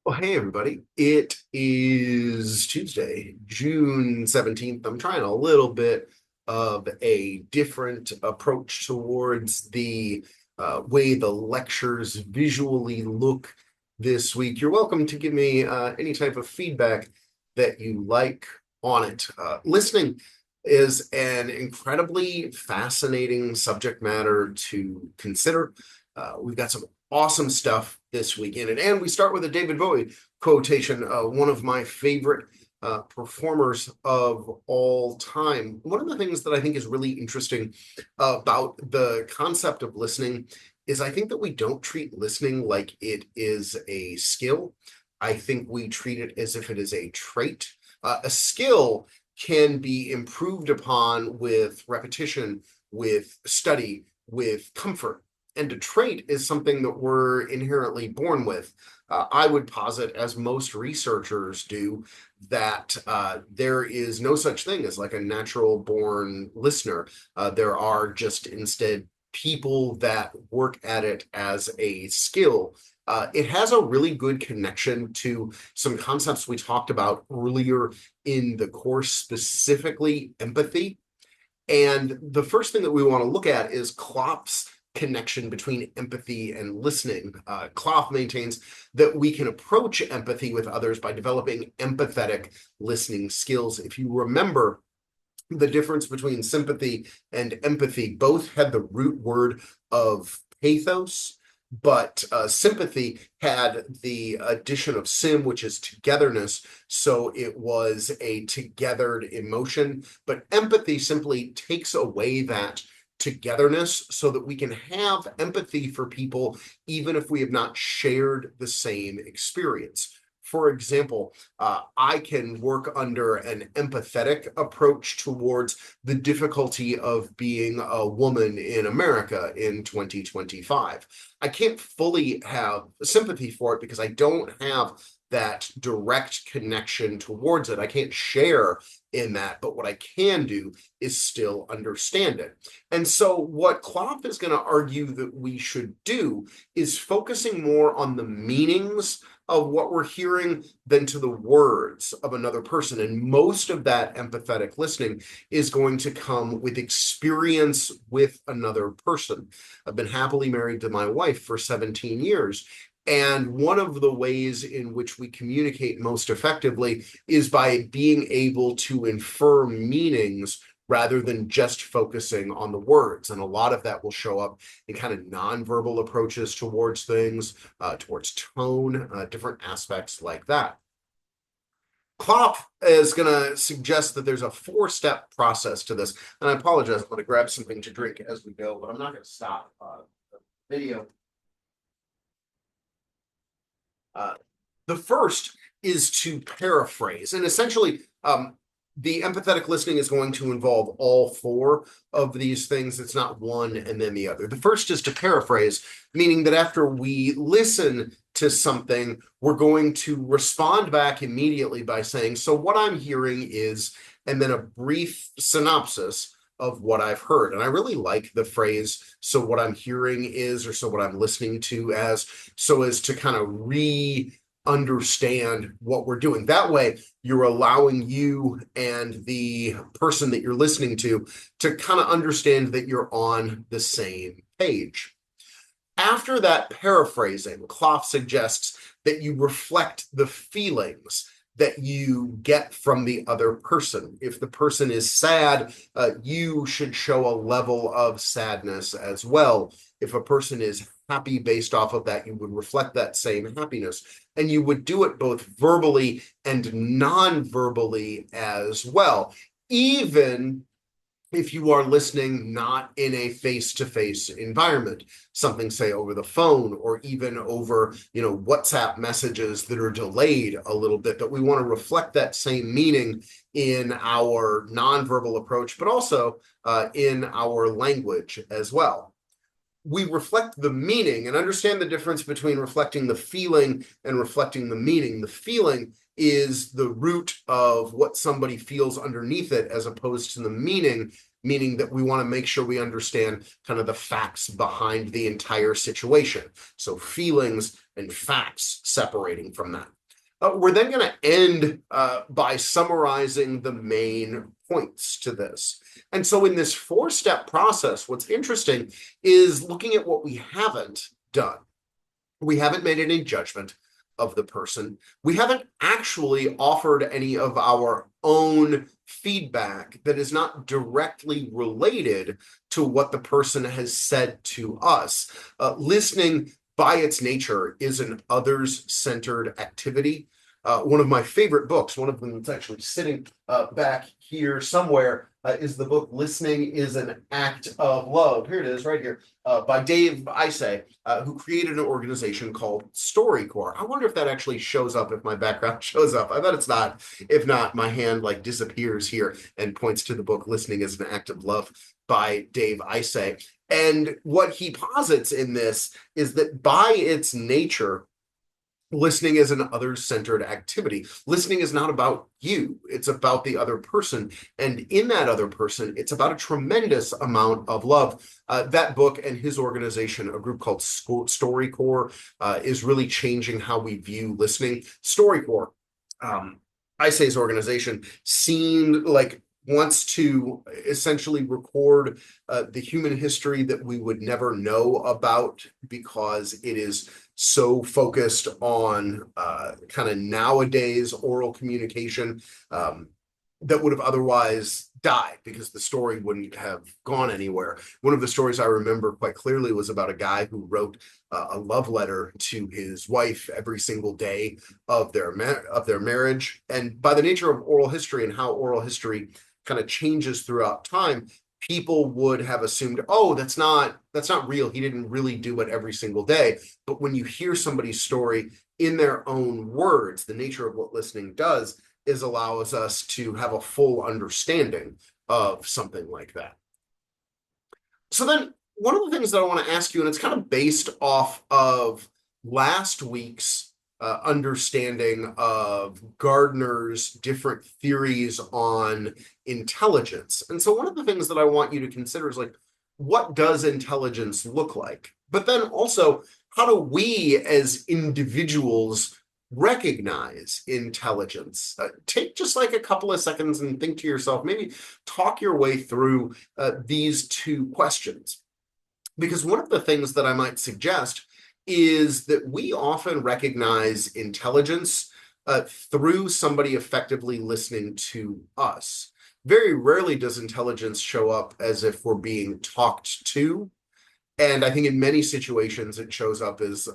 Well, hey everybody. It is Tuesday, June 17th. I'm trying a little bit of a different approach towards the way the lectures visually look this week. You're welcome to give me any type of feedback that you like on it. Listening is an incredibly fascinating subject matter to consider. We've got some awesome stuff this weekend. And we start with a David Bowie quotation, one of my favorite performers of all time. One of the things that I think is really interesting about the concept of listening is I think that we don't treat listening like it is a skill. I think we treat it as if it is a trait. A skill can be improved upon with repetition, with study, with comfort. And a trait is something that we're inherently born with. I would posit, as most researchers do, that there is no such thing as like a natural born listener. There are just instead people that work at it as a skill. It has a really good connection to some concepts we talked about earlier in the course, specifically empathy. And the first thing that we want to look at is Klopp's connection between empathy and listening. Klopp maintains that we can approach empathy with others by developing empathetic listening skills. If you remember, the difference between sympathy and empathy both had the root word of pathos, but sympathy had the addition of sim, which is togetherness, so it was a togethered emotion. But empathy simply takes away that togetherness so that we can have empathy for people even if we have not shared the same experience. For example, I can work under an empathetic approach towards the difficulty of being a woman in America in 2025. I can't fully have sympathy for it because I don't have that direct connection towards it. I can't share in that, but what I can do is still understand it. And so what Klopp is going to argue that we should do is focusing more on the meanings of what we're hearing than to the words of another person. And most of that empathetic listening is going to come with experience with another person. I've been happily married to my wife for 17 years. And one of the ways in which we communicate most effectively is by being able to infer meanings rather than just focusing on the words. And a lot of that will show up in kind of nonverbal approaches towards things, towards tone, different aspects like that. Klopp is going to suggest that there's a four-step process to this. And I apologize, I'm going to grab something to drink as we go, but I'm not going to stop the video. The first is to paraphrase. And essentially, the empathetic listening is going to involve all four of these things. It's not one and then the other. The first is to paraphrase, meaning that after we listen to something, we're going to respond back immediately by saying, so what I'm hearing is, and then a brief synopsis of what I've heard. And I really like the phrase, so what I'm hearing is, or so what I'm listening to as, so as to kind of understand what we're doing. That way, you're allowing you and the person that you're listening to kind of understand that you're on the same page. After that paraphrasing, Klopp suggests that you reflect the feelings that you get from the other person. If the person is sad, you should show a level of sadness as well. If a person is happy based off of that, you would reflect that same happiness. And you would do it both verbally and non-verbally as well, even if you are listening not in a face-to-face environment, something say over the phone or even over, WhatsApp messages that are delayed a little bit, but we want to reflect that same meaning in our nonverbal approach, but also in our language as well. We reflect the meaning and understand the difference between reflecting the feeling and reflecting the meaning. The feeling is the root of what somebody feels underneath it, as opposed to the meaning that we want to make sure we understand kind of the facts behind the entire situation. So feelings and facts separating from that. We're then going to end by summarizing the main points to this. And so, in this four-step process, what's interesting is looking at what we haven't done. We haven't made any judgment of the person. We haven't actually offered any of our own feedback that is not directly related to what the person has said to us. Listening by its nature is an others-centered activity. One of my favorite books, one of them that's actually sitting back here somewhere, is the book Listening is an Act of Love. Here it is, right here, by Dave Isay, who created an organization called StoryCorps. I wonder if that actually shows up, if my background shows up. I bet it's not. If not, my hand like disappears here and points to the book Listening is an Act of Love by Dave Isay. And what he posits in this is that by its nature, listening is an other-centered activity. Listening is not about you. It's about the other person. And in that other person, it's about a tremendous amount of love. That book and his organization, a group called StoryCorps, is really changing how we view listening. StoryCorps, Isay's organization, seemed like wants to essentially record the human history that we would never know about because it is so focused on kind of nowadays oral communication that would have otherwise died because the story wouldn't have gone anywhere. One of the stories I remember quite clearly was about a guy who wrote a love letter to his wife every single day of their marriage. And by the nature of oral history and how oral history kind of changes throughout time, people would have assumed, oh, that's not real. He didn't really do it every single day. But when you hear somebody's story in their own words, the nature of what listening does is allows us to have a full understanding of something like that. So then one of the things that I want to ask you, and it's kind of based off of last week's understanding of Gardner's different theories on intelligence. And so one of the things that I want you to consider is like, what does intelligence look like? But then also, how do we as individuals recognize intelligence? Take just like a couple of seconds and think to yourself, maybe talk your way through these two questions. Because one of the things that I might suggest is that we often recognize intelligence through somebody effectively listening to us. Very rarely does intelligence show up as if we're being talked to. And I think in many situations it shows up as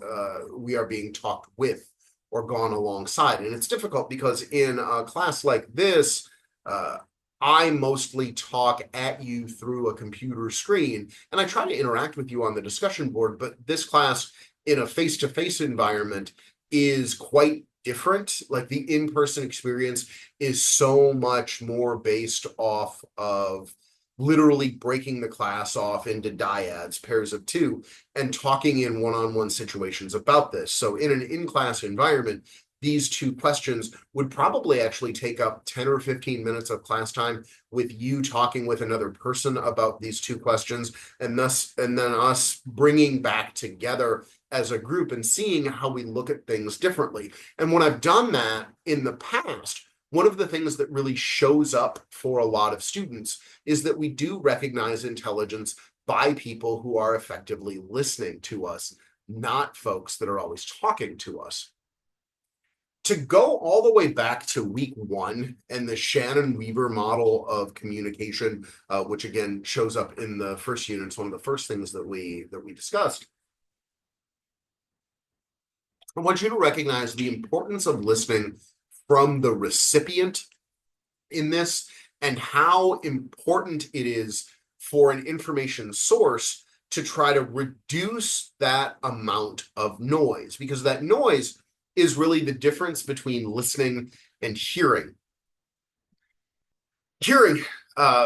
we are being talked with or gone alongside. And it's difficult because in a class like this, I mostly talk at you through a computer screen, and I try to interact with you on the discussion board, but this class in a face-to-face environment is quite different. Like the in-person experience is so much more based off of literally breaking the class off into dyads, pairs of two, and talking in one-on-one situations about this. So in an in-class environment, these two questions would probably actually take up 10 or 15 minutes of class time with you talking with another person about these two questions, and then us bringing back together as a group and seeing how we look at things differently. And when I've done that in the past, one of the things that really shows up for a lot of students is that we do recognize intelligence by people who are effectively listening to us, not folks that are always talking to us. To go all the way back to week one and the Shannon-Weaver model of communication, which again shows up in the first unit, it's one of the first things that we discussed. I want you to recognize the importance of listening from the recipient in this and how important it is for an information source to try to reduce that amount of noise, because that noise is really the difference between listening and hearing. Hearing,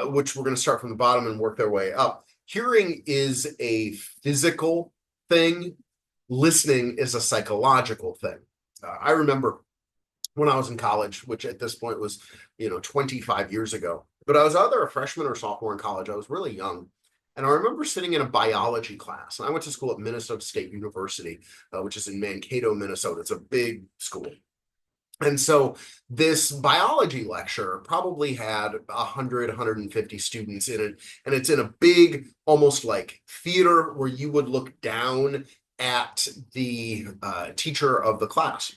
which we're going to start from the bottom and work their way up. Hearing is a physical thing. Listening is a psychological thing. I remember when I was in college, which at this point was, 25 years ago, but I was either a freshman or sophomore in college. I was really young. And I remember sitting in a biology class. And I went to school at Minnesota State University, which is in Mankato, Minnesota. It's a big school. And so this biology lecture probably had 150 students in it. And it's in a big, almost like theater where you would look down at the teacher of the class.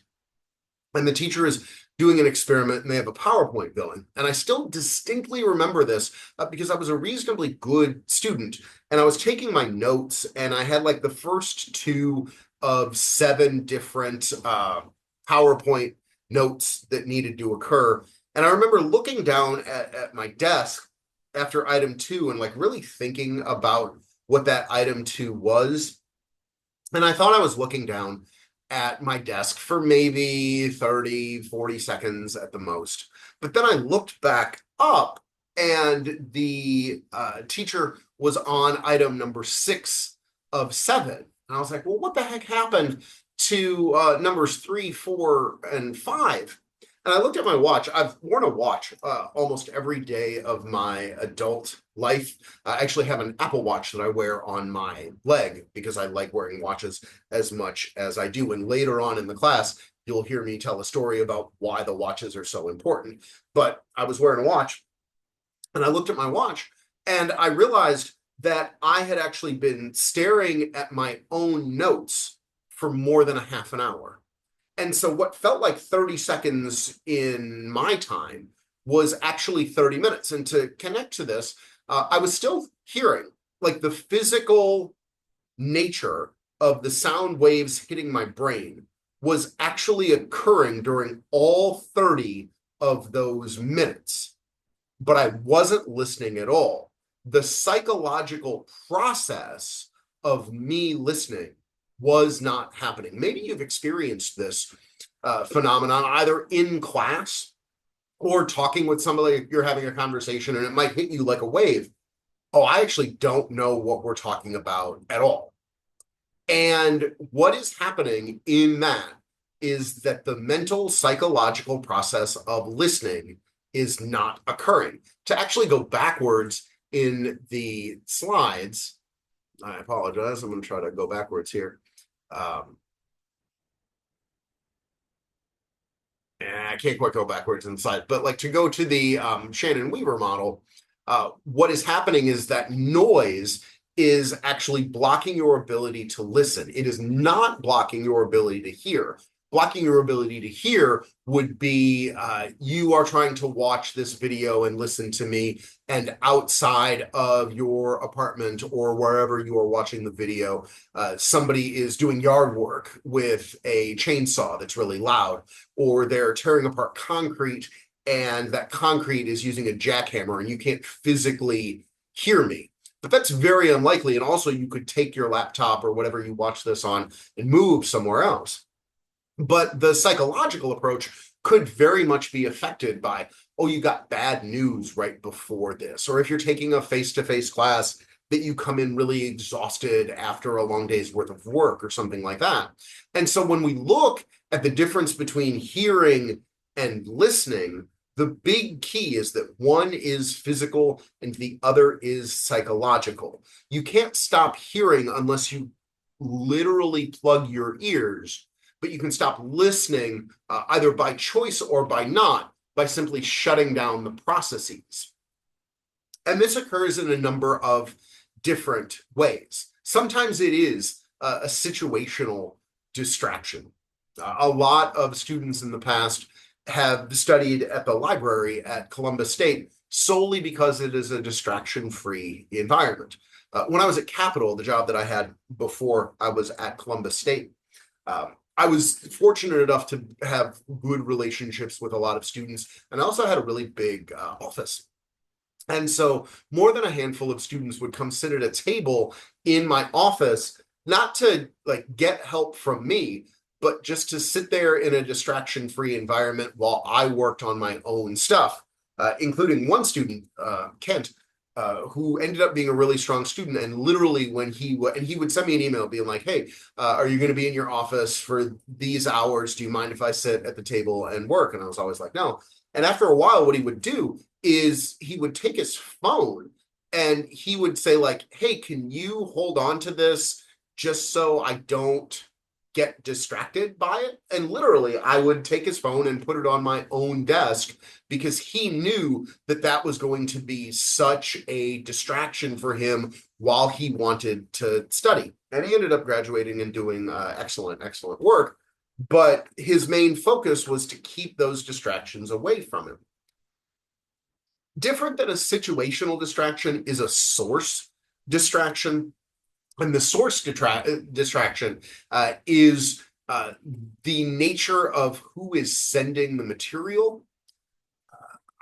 And the teacher is doing an experiment and they have a PowerPoint going. And I still distinctly remember this because I was a reasonably good student and I was taking my notes and I had like the first two of 7 different PowerPoint notes that needed to occur. And I remember looking down at my desk after item 2 and like really thinking about what that item 2 was. And I thought I was looking down at my desk for maybe 30, 40 seconds at the most. But then I looked back up and the teacher was on item number 6 of 7. And I was like, well, what the heck happened to numbers 3, 4, and 5? And I looked at my watch. I've worn a watch almost every day of my adult life. I actually have an Apple Watch that I wear on my leg because I like wearing watches as much as I do. And later on in the class, you'll hear me tell a story about why the watches are so important. But I was wearing a watch and I looked at my watch and I realized that I had actually been staring at my own notes for more than a half an hour. And so what felt like 30 seconds in my time was actually 30 minutes. And to connect to this, I was still hearing like the physical nature of the sound waves hitting my brain was actually occurring during all 30 of those minutes. But I wasn't listening at all. The psychological process of me listening was not happening. Maybe you've experienced this phenomenon either in class or talking with somebody, you're having a conversation and it might hit you like a wave. Oh, I actually don't know what we're talking about at all. And what is happening in that is that the mental psychological process of listening is not occurring. To actually go backwards in the slides, I apologize, I'm going to try to go backwards here. I can't quite go backwards inside, but like to go to the Shannon Weaver model, what is happening is that noise is actually blocking your ability to listen. It is not blocking your ability to hear. Blocking your ability to hear would be you are trying to watch this video and listen to me, and outside of your apartment or wherever you are watching the video, somebody is doing yard work with a chainsaw that's really loud, or they're tearing apart concrete and that concrete is using a jackhammer and you can't physically hear me. But that's very unlikely. And also you could take your laptop or whatever you watch this on and move somewhere else. But the psychological approach could very much be affected by, oh, you got bad news right before this. Or if you're taking a face-to-face class that you come in really exhausted after a long day's worth of work or something like that. And so when we look at the difference between hearing and listening, the big key is that one is physical and the other is psychological. You can't stop hearing unless you literally plug your ears, but you can stop listening either by choice or by not, by simply shutting down the processes. And this occurs in a number of different ways. Sometimes it is a situational distraction. A lot of students in the past have studied at the library at Columbus State solely because it is a distraction-free environment. When I was at Capitol, the job that I had before I was at Columbus State, I was fortunate enough to have good relationships with a lot of students, and I also had a really big office. And so more than a handful of students would come sit at a table in my office, not to like get help from me, but just to sit there in a distraction-free environment while I worked on my own stuff, including one student, Kent, who ended up being a really strong student. And literally when he would send me an email being like, hey, are you going to be in your office for these hours? Do you mind if I sit at the table and work? And I was always like, no. And after a while, what he would do is he would take his phone and he would say like, hey, can you hold on to this just so I don't get distracted by it. And literally, I would take his phone and put it on my own desk because he knew that that was going to be such a distraction for him while he wanted to study. And he ended up graduating and doing excellent, excellent work. But his main focus was to keep those distractions away from him. Different than a situational distraction is a source distraction. And the source distraction is the nature of who is sending the material.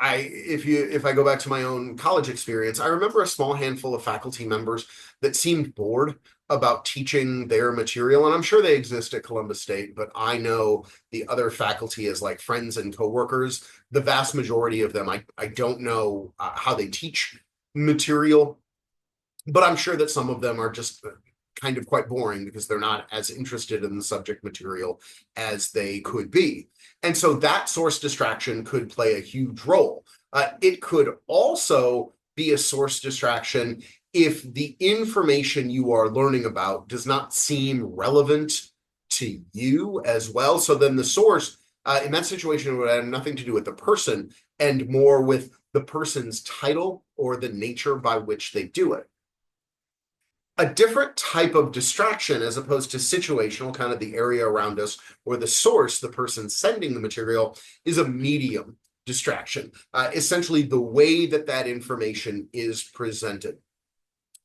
If I go back to my own college experience, I remember a small handful of faculty members that seemed bored about teaching their material, and I'm sure they exist at Columbus State, but I know the other faculty as like friends and coworkers. The vast majority of them, I don't know how they teach material, but I'm sure that some of them are just kind of quite boring because they're not as interested in the subject material as they could be. And so that source distraction could play a huge role. It could also be a source distraction if the information you are learning about does not seem relevant to you as well. So then the source in that situation would have nothing to do with the person and more with the person's title or the nature by which they do it. A different type of distraction as opposed to situational, kind of the area around us, or the source, the person sending the material, is a medium distraction, essentially the way that that information is presented.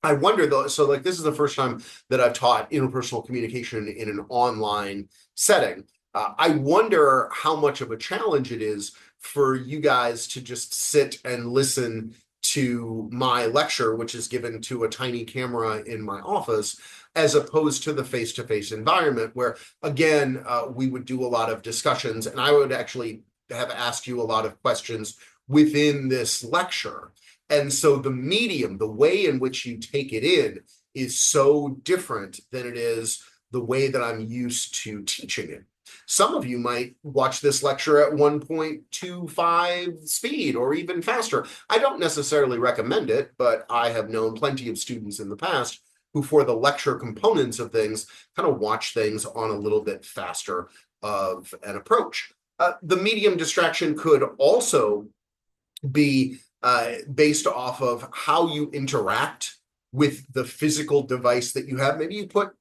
I wonder though, so like this is the first time that I've taught interpersonal communication in an online setting. I wonder how much of a challenge it is for you guys to just sit and listen to my lecture, which is given to a tiny camera in my office, as opposed to the face-to-face environment where, again, we would do a lot of discussions and I would actually have asked you a lot of questions within this lecture. And so the medium, the way in which you take it in is so different than it is the way that I'm used to teaching it. Some of you might watch this lecture at 1.25 speed or even faster. I don't necessarily recommend it, but I have known plenty of students in the past who, for the lecture components of things, kind of watch things on a little bit faster of an approach. The medium distraction could also be based off of how you interact with the physical device that you have. Maybe you put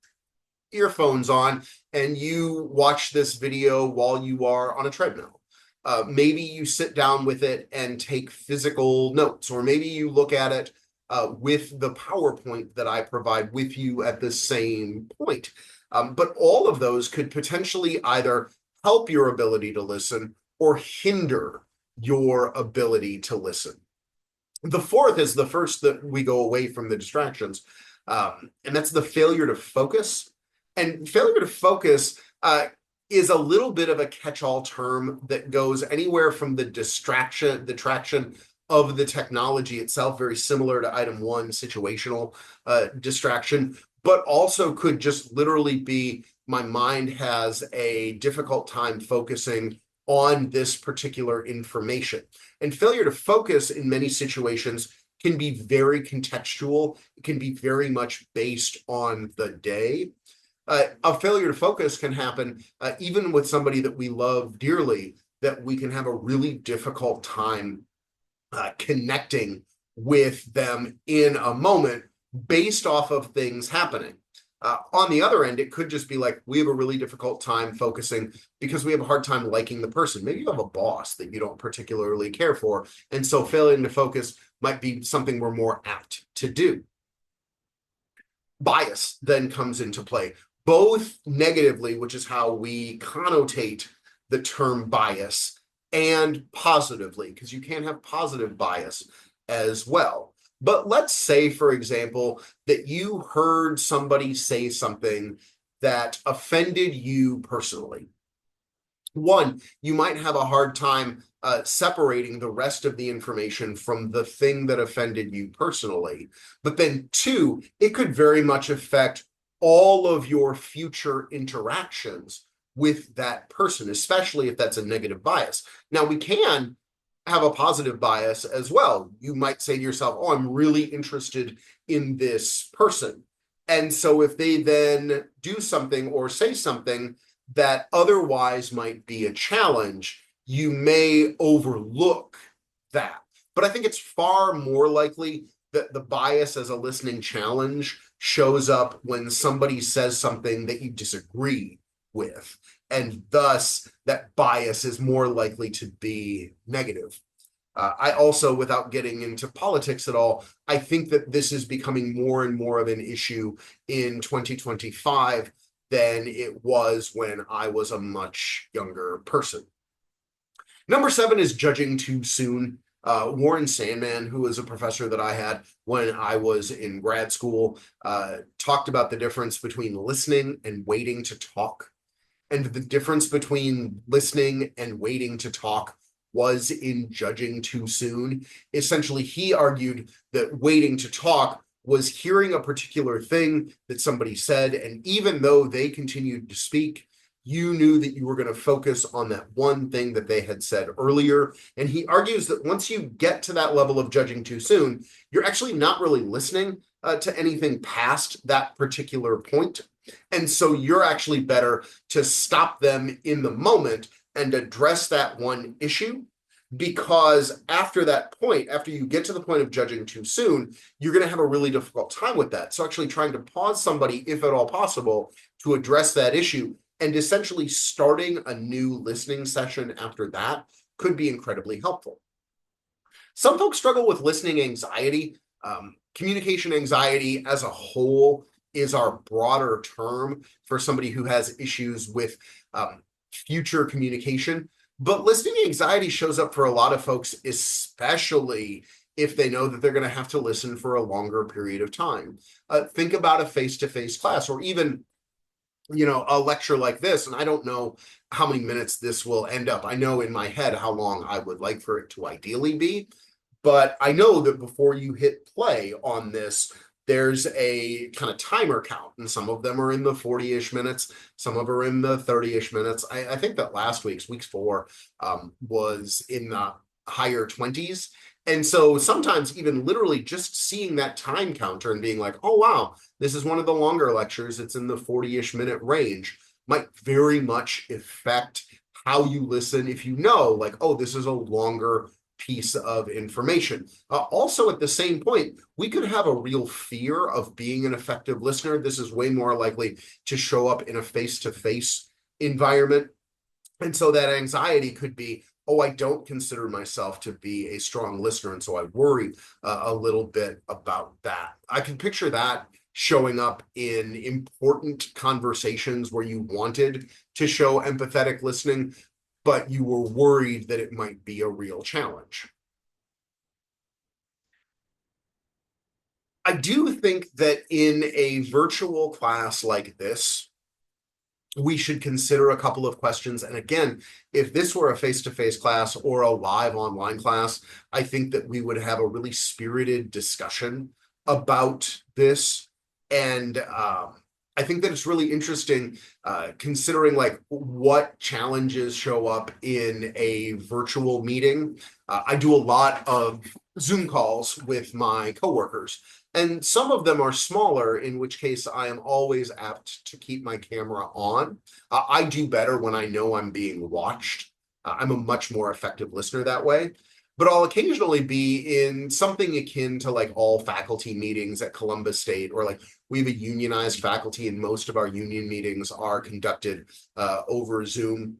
earphones on and you watch this video while you are on a treadmill. Maybe you sit down with it and take physical notes, or maybe you look at it with the PowerPoint that I provide with you at the same point. But all of those could potentially either help your ability to listen or hinder your ability to listen. The fourth is the first that we go away from the distractions, and that's the failure to focus. And failure to focus is a little bit of a catch-all term that goes anywhere from the detraction of the technology itself, very similar to item one, situational distraction, but also could just literally be my mind has a difficult time focusing on this particular information. And failure to focus in many situations can be very contextual. It can be very much based on the day. A failure to focus can happen even with somebody that we love dearly, that we can have a really difficult time connecting with them in a moment based off of things happening. On the other end, it could just be like, we have a really difficult time focusing because we have a hard time liking the person. Maybe you have a boss that you don't particularly care for. And so failing to focus might be something we're more apt to do. Bias then comes into play, both negatively, which is how we connotate the term bias, and positively, because you can have positive bias as well. But let's say, for example, that you heard somebody say something that offended you personally. One, you might have a hard time separating the rest of the information from the thing that offended you personally. But then two, it could very much affect all of your future interactions with that person, especially if that's a negative bias. Now, we can have a positive bias as well. You might say to yourself, oh, I'm really interested in this person. And so if they then do something or say something that otherwise might be a challenge, you may overlook that. But I think it's far more likely that the bias as a listening challenge shows up when somebody says something that you disagree with. And thus, that bias is more likely to be negative. I also, without getting into politics at all, I think that this is becoming more and more of an issue in 2025 than it was when I was a much younger person. Number 7 is judging too soon. Warren Sandman, who was a professor that I had when I was in grad school, talked about the difference between listening and waiting to talk. And the difference between listening and waiting to talk was in judging too soon. Essentially, he argued that waiting to talk was hearing a particular thing that somebody said, and even though they continued to speak, you knew that you were going to focus on that one thing that they had said earlier. And he argues that once you get to that level of judging too soon, you're actually not really listening to anything past that particular point. And so you're actually better to stop them in the moment and address that one issue, because after that point, after you get to the point of judging too soon, you're going to have a really difficult time with that. So actually trying to pause somebody, if at all possible, to address that issue and essentially starting a new listening session after that could be incredibly helpful. Some folks struggle with listening anxiety. Communication anxiety as a whole is our broader term for somebody who has issues with future communication. But listening anxiety shows up for a lot of folks, especially if they know that they're going to have to listen for a longer period of time. Think about a face-to-face class, or even a lecture like this, and I don't know how many minutes this will end up. I know in my head how long I would like for it to ideally be, but I know that before you hit play on this, there's a kind of timer count, and some of them are in the 40-ish minutes, some of them are in the 30-ish minutes. I think that last week 4, was in the higher 20s. And so sometimes even literally just seeing that time counter and being like, oh, wow, this is one of the longer lectures, it's in the 40-ish minute range, might very much affect how you listen if you know, like, oh, this is a longer piece of information. Also, at the same point, we could have a real fear of being an effective listener. This is way more likely to show up in a face-to-face environment. And so that anxiety could be, oh, I don't consider myself to be a strong listener, and so I worry a little bit about that. I can picture that showing up in important conversations where you wanted to show empathetic listening, but you were worried that it might be a real challenge. I do think that in a virtual class like this, we should consider a couple of questions. And again, if this were a face-to-face class or a live online class, I think that we would have a really spirited discussion about this. And I think that it's really interesting considering like what challenges show up in a virtual meeting. I do a lot of Zoom calls with my coworkers, and some of them are smaller, in which case I am always apt to keep my camera on. I do better when I know I'm being watched. I'm a much more effective listener that way. But I'll occasionally be in something akin to like all faculty meetings at Columbus State, or like we have a unionized faculty and most of our union meetings are conducted over Zoom.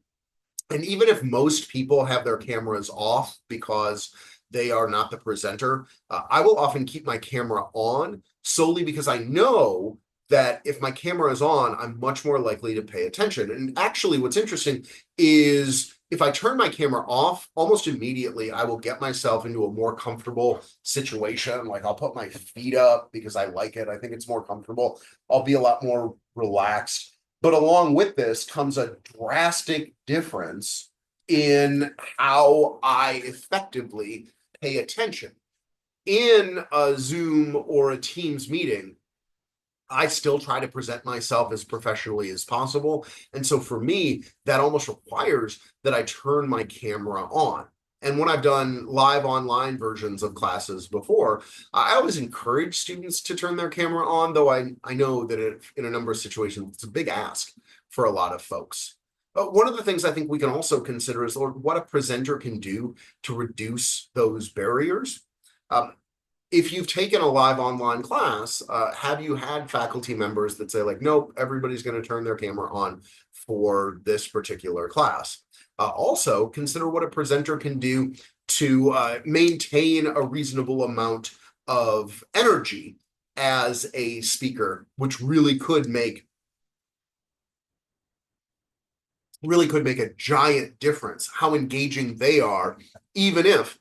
And even if most people have their cameras off because they are not the presenter, I will often keep my camera on solely because I know that if my camera is on, I'm much more likely to pay attention. And actually, what's interesting is if I turn my camera off, almost immediately, I will get myself into a more comfortable situation. Like I'll put my feet up because I like it. I think it's more comfortable. I'll be a lot more relaxed. But along with this comes a drastic difference in how I effectively pay attention. In a Zoom or a Teams meeting, I still try to present myself as professionally as possible. And so for me, that almost requires that I turn my camera on. And when I've done live online versions of classes before, I always encourage students to turn their camera on, though I know that in a number of situations, it's a big ask for a lot of folks. But one of the things I think we can also consider is what a presenter can do to reduce those barriers. Um, if you've taken a live online class, have you had faculty members that say like, nope, everybody's going to turn their camera on for this particular class? Also, consider what a presenter can do to maintain a reasonable amount of energy as a speaker, which really could make a giant difference how engaging they are, even if,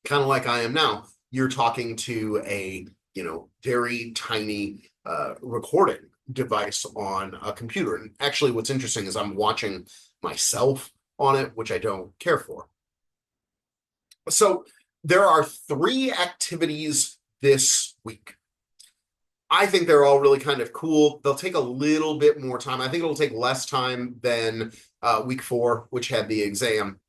kind of like I am now, you're talking to a very tiny recording device on a computer. And actually what's interesting is I'm watching myself on it, which I don't care for. So there are 3 activities this week. I think they're all really kind of cool. They'll take a little bit more time. I think it'll take less time than week 4, which had the exam.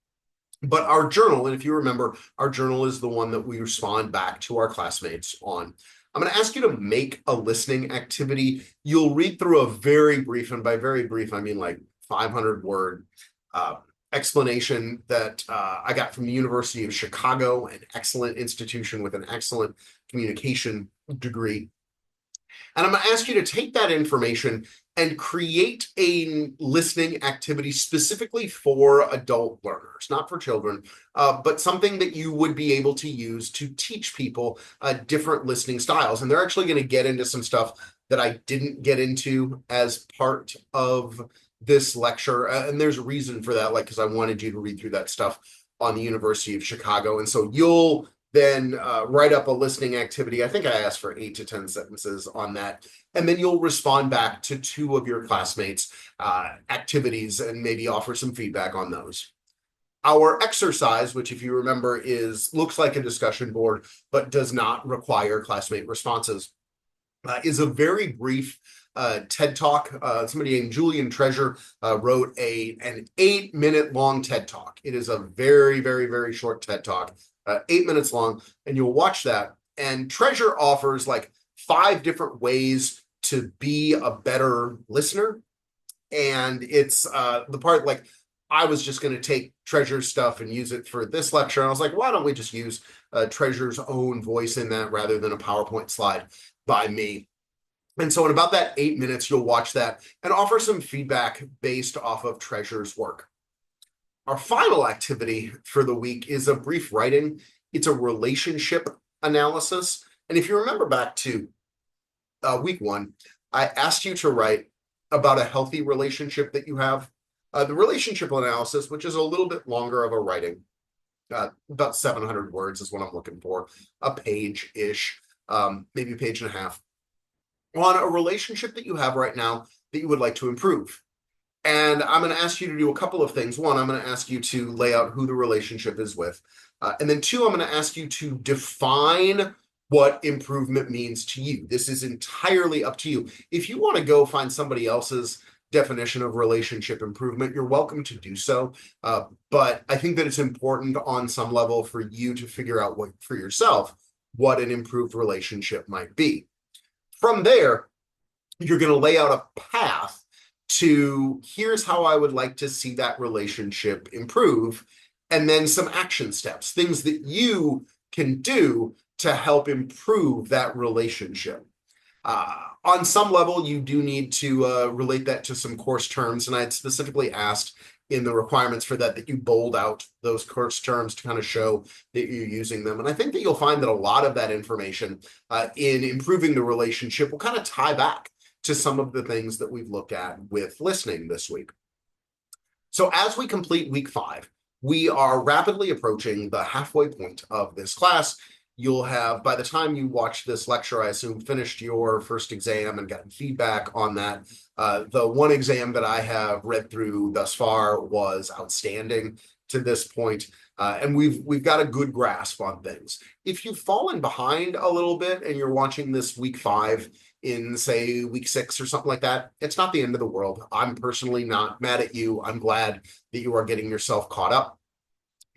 But our journal, and if you remember, our journal is the one that we respond back to our classmates on. I'm going to ask you to make a listening activity. You'll read through a very brief, and by very brief, I mean like 500-word explanation that I got from the University of Chicago, an excellent institution with an excellent communication degree. And I'm going to ask you to take that information and create a listening activity specifically for adult learners, not for children, but something that you would be able to use to teach people different listening styles. And they're actually going to get into some stuff that I didn't get into as part of this lecture. And there's a reason for that, like, because I wanted you to read through that stuff on the University of Chicago. And so you'll then write up a listening activity. I think I asked for 8 to 10 sentences on that. And then you'll respond back to 2 of your classmates' activities and maybe offer some feedback on those. Our exercise, which if you remember looks like a discussion board, but does not require classmate responses, is a very brief TED Talk. Somebody named Julian Treasure wrote an 8-minute long TED Talk. It is a very, very, very short TED Talk. 8 minutes long, and you'll watch that. And Treasure offers like 5 different ways to be a better listener. And it's the part like I was just going to take Treasure's stuff and use it for this lecture. And I was like, why don't we just use Treasure's own voice in that rather than a PowerPoint slide by me? And so in about that 8 minutes, you'll watch that and offer some feedback based off of Treasure's work. Our final activity for the week is a brief writing. It's a relationship analysis. And if you remember back to week 1, I asked you to write about a healthy relationship that you have. The relationship analysis, which is a little bit longer of a writing, about 700 words is what I'm looking for, a page-ish, maybe a page and a half, on a relationship that you have right now that you would like to improve. And I'm going to ask you to do a couple of things. 1, I'm going to ask you to lay out who the relationship is with. And then 2, I'm going to ask you to define what improvement means to you. This is entirely up to you. If you want to go find somebody else's definition of relationship improvement, you're welcome to do so. But I think that it's important on some level for you to figure out for yourself what an improved relationship might be. From there, you're going to lay out a path to here's how I would like to see that relationship improve, and then some action steps, things that you can do to help improve that relationship. On some level, you do need to relate that to some course terms, and I had specifically asked in the requirements for that you bold out those course terms to kind of show that you're using them. And I think that you'll find that a lot of that information in improving the relationship will kind of tie back to some of the things that we've looked at with listening this week. So as we complete week 5, we are rapidly approaching the halfway point of this class. You'll have, by the time you watch this lecture, I assume, finished your first exam and gotten feedback on that. The one exam that I have read through thus far was outstanding to this point. And we've got a good grasp on things. If you've fallen behind a little bit and you're watching this week 5 in, say, week 6 or something like that, it's not the end of the world. I'm personally not mad at you. I'm glad that you are getting yourself caught up.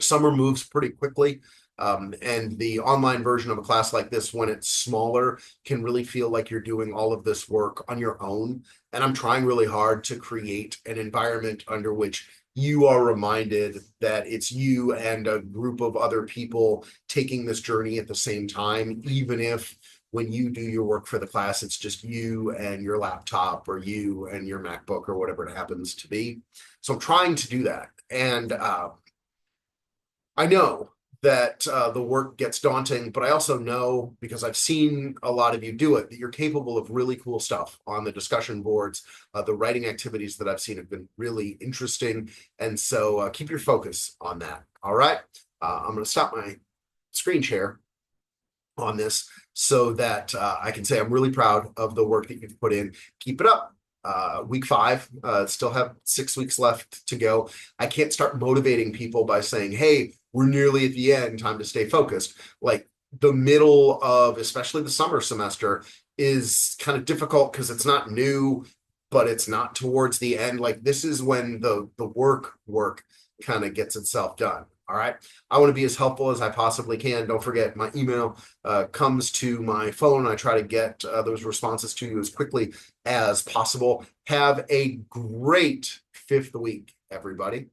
Summer moves pretty quickly. And the online version of a class like this, when it's smaller, can really feel like you're doing all of this work on your own. And I'm trying really hard to create an environment under which you are reminded that it's you and a group of other people taking this journey at the same time, even if when you do your work for the class, it's just you and your laptop or you and your MacBook or whatever it happens to be. So I'm trying to do that. And I know that the work gets daunting, but I also know, because I've seen a lot of you do it, that you're capable of really cool stuff on the discussion boards. The writing activities that I've seen have been really interesting. And so keep your focus on that. All right. I'm going to stop my screen share on this so that I can say I'm really proud of the work that you've put in. Keep it up. Week 5, still have 6 weeks left to go. I can't start motivating people by saying, hey, we're nearly at the end, time to stay focused. Like the middle of, especially the summer semester, is kind of difficult because it's not new, but it's not towards the end. Like this is when the work kind of gets itself done. All right. I want to be as helpful as I possibly can. Don't forget, my email comes to my phone. I try to get those responses to you as quickly as possible. Have a great 5th week, everybody.